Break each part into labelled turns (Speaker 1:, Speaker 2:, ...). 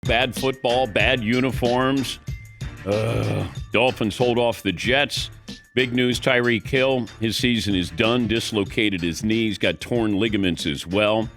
Speaker 1: Bad football, bad uniforms. Dolphins hold off the Jets. Big news, Tyreek Hill, his season is done. Dislocated his knees, got torn ligaments as well.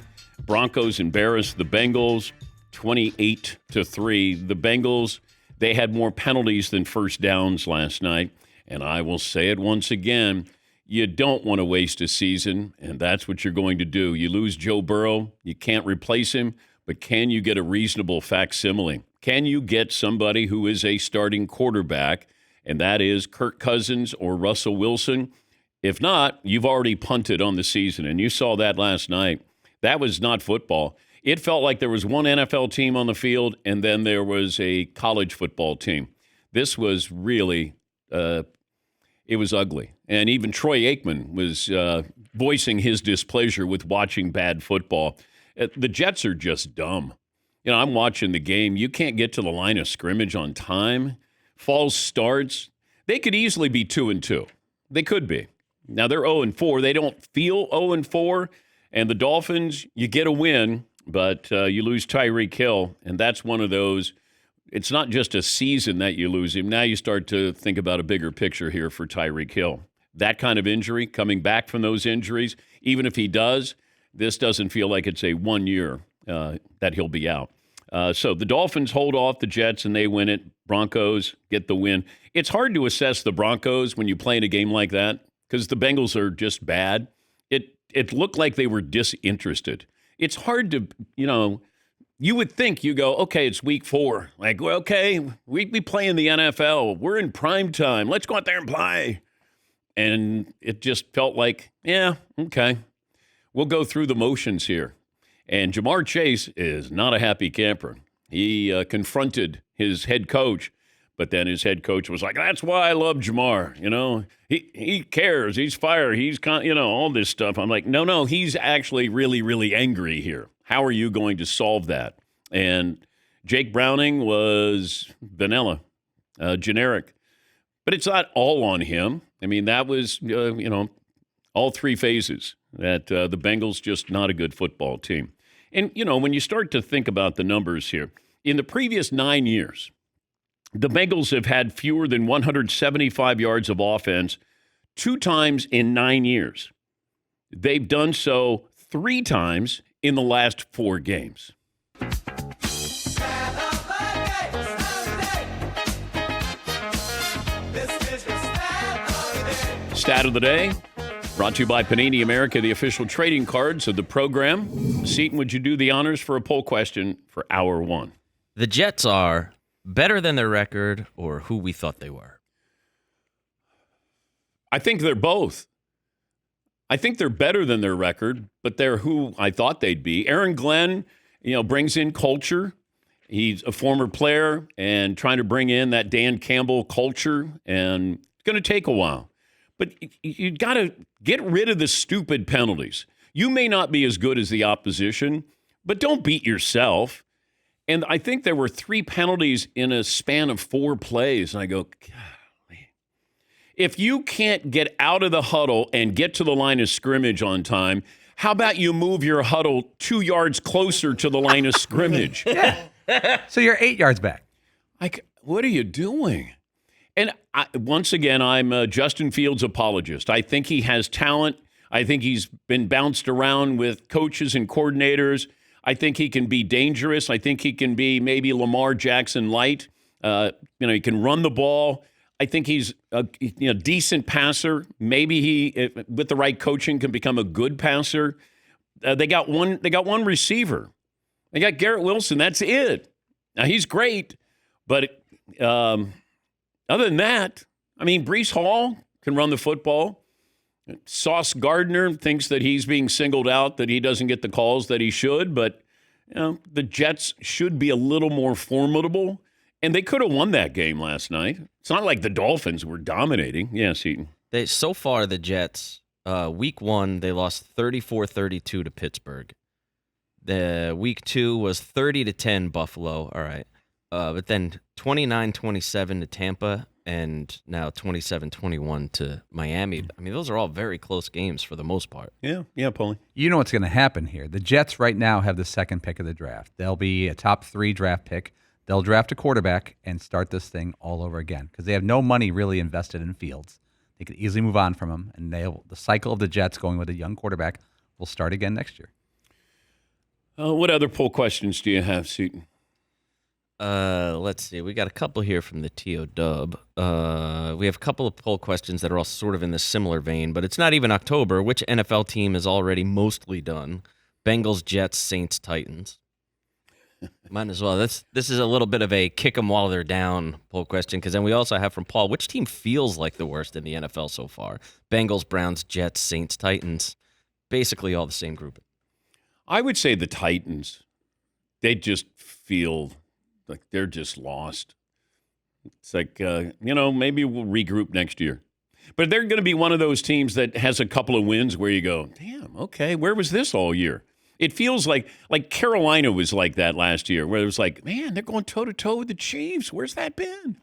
Speaker 1: Broncos embarrassed the Bengals 28-3. The Bengals, they had more penalties than first downs last night. And I will say it once again, you don't want to waste a season, and that's what you're going to do. You lose Joe Burrow, you can't replace him, but can you get a reasonable facsimile? Can you get somebody who is a starting quarterback, and that is Kirk Cousins or Russell Wilson? If not, you've already punted on the season, and you saw that last night. That was not football. It felt like there was one NFL team on the field, and then there was a college football team. This was really, it was ugly. And even Troy Aikman was voicing his displeasure with watching bad football. The Jets are just dumb. You know, I'm watching the game. You can't get to the line of scrimmage on time. False starts. They could easily be 2-2. They could be. Now, they're 0-4. They don't feel 0-4. And the Dolphins, you get a win, but you lose Tyreek Hill. And that's one of those. It's not just a season that you lose him. Now you start to think about a bigger picture here for Tyreek Hill. That kind of injury, coming back from those injuries, even if he does, this doesn't feel like it's a 1 year that he'll be out. So the Dolphins hold off the Jets, and they win it. Broncos get the win. It's hard to assess the Broncos when you play in a game like that because the Bengals are just bad. It looked like they were disinterested. It's hard to, you would think you go, okay, it's week 4. Like, well, okay, we play in the NFL. We're in prime time. Let's go out there and play. And it just felt like, yeah, okay. We'll go through the motions here. And Jamar Chase is not a happy camper. He confronted his head coach, but then his head coach was like, that's why I love Jamar. He cares. He's fire. He's, all this stuff. I'm like, no, he's actually really, really angry here. How are you going to solve that? And Jake Browning was vanilla, generic. But it's not all on him. I mean, that was, all 3 phases that the Bengals just not a good football team. And, when you start to think about the numbers here, in the previous 9 years, the Bengals have had fewer than 175 yards of offense 2 times in 9 years. They've done so 3 times in the last 4 games. Stat of the day, brought to you by Panini America, the official trading cards of the program. Seton, would you do the honors for a poll question for hour 1?
Speaker 2: The Jets are better than their record or who we thought they were?
Speaker 1: I think they're both. I think they're better than their record, but they're who I thought they'd be. Aaron Glenn, brings in culture. He's a former player and trying to bring in that Dan Campbell culture, and it's going to take a while. But you got to get rid of the stupid penalties. You may not be as good as the opposition, but don't beat yourself. And I think there were 3 penalties in a span of 4 plays. And I go, golly. If you can't get out of the huddle and get to the line of scrimmage on time, how about you move your huddle 2 yards closer to the line of scrimmage?
Speaker 3: So you're 8 yards back.
Speaker 1: Like, what are you doing? And once again, I'm a Justin Fields apologist. I think he has talent. I think he's been bounced around with coaches and coordinators. I think he can be dangerous. I think he can be maybe Lamar Jackson light. He can run the ball. I think he's a decent passer. Maybe he, with the right coaching, can become a good passer. They got one receiver. They got Garrett Wilson. That's it. Now he's great, but other than that, I mean, Breece Hall can run the football. Sauce Gardner thinks that he's being singled out, that he doesn't get the calls that he should, but the Jets should be a little more formidable, and they could have won that game last night. It's not like the Dolphins were dominating. Yes, Eaton.
Speaker 2: So far, the Jets, week 1, they lost 34-32 to Pittsburgh. The week 2 was 30-10 Buffalo. All right. But then 29-27 to Tampa, and now 27-21 to Miami. I mean, those are all very close games for the most part.
Speaker 1: Yeah, Paulie.
Speaker 3: You know what's going to happen here. The Jets right now have the second pick of the draft. They'll be a top 3 draft pick. They'll draft a quarterback and start this thing all over again because they have no money really invested in Fields. They could easily move on from him, and the cycle of the Jets going with a young quarterback will start again next year.
Speaker 1: What other poll questions do you have, Seton?
Speaker 2: Let's see. We got a couple here from the TO Dub. We have a couple of poll questions that are all sort of in the similar vein, but it's not even October. Which NFL team is already mostly done? Bengals, Jets, Saints, Titans. Might as well. This is a little bit of a kick them while they're down poll question, because then we also have from Paul, which team feels like the worst in the NFL so far? Bengals, Browns, Jets, Saints, Titans. Basically all the same group.
Speaker 1: I would say the Titans. They just feel like they're just lost. It's like, maybe we'll regroup next year. But they're going to be one of those teams that has a couple of wins where you go, damn, okay, where was this all year? It feels like Carolina was like that last year, where it was like, man, they're going toe-to-toe with the Chiefs. Where's that been?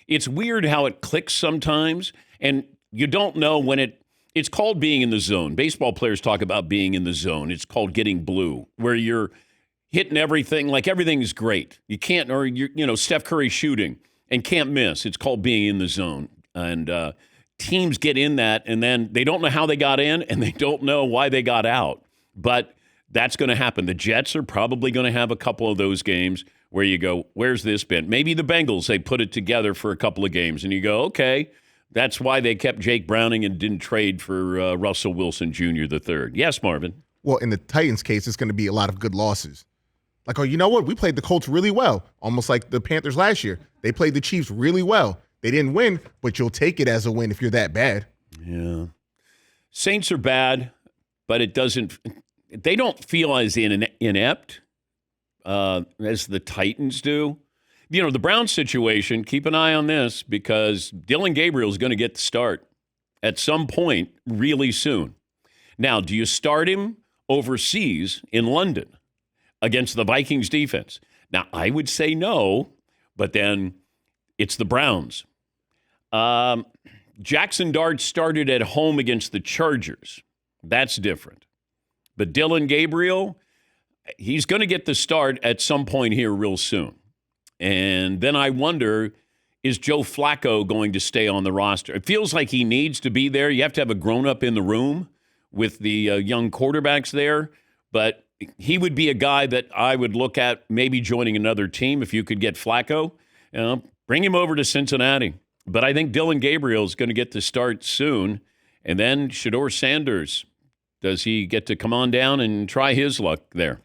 Speaker 1: It's weird how it clicks sometimes, and you don't know when it's called being in the zone. Baseball players talk about being in the zone. It's called getting blue, where you're hitting everything, like everything's great. You can't, or Steph Curry shooting and can't miss. It's called being in the zone. And teams get in that, and then they don't know how they got in, and they don't know why they got out. But that's going to happen. The Jets are probably going to have a couple of those games where you go, where's this been? Maybe the Bengals, they put it together for a couple of games, and you go, okay, that's why they kept Jake Browning and didn't trade for Russell Wilson Jr. the third. Yes, Marvin?
Speaker 4: Well, in the Titans' case, it's going to be a lot of good losses. Like, oh, you know what? We played the Colts really well, almost like the Panthers last year. They played the Chiefs really well. They didn't win, but you'll take it as a win if you're that bad.
Speaker 1: Yeah. Saints are bad, but they don't feel as inept as the Titans do. The Browns situation, keep an eye on this because Dylan Gabriel is going to get the start at some point really soon. Now, do you start him overseas in London against the Vikings defense? Now, I would say no, but then it's the Browns. Jackson Dart started at home against the Chargers. That's different. But Dylan Gabriel, he's going to get the start at some point here real soon. And then I wonder, is Joe Flacco going to stay on the roster? It feels like he needs to be there. You have to have a grown-up in the room with the young quarterbacks there. But he would be a guy that I would look at maybe joining another team if you could get Flacco. Bring him over to Cincinnati. But I think Dylan Gabriel is going to get the start soon. And then Shedeur Sanders, does he get to come on down and try his luck there?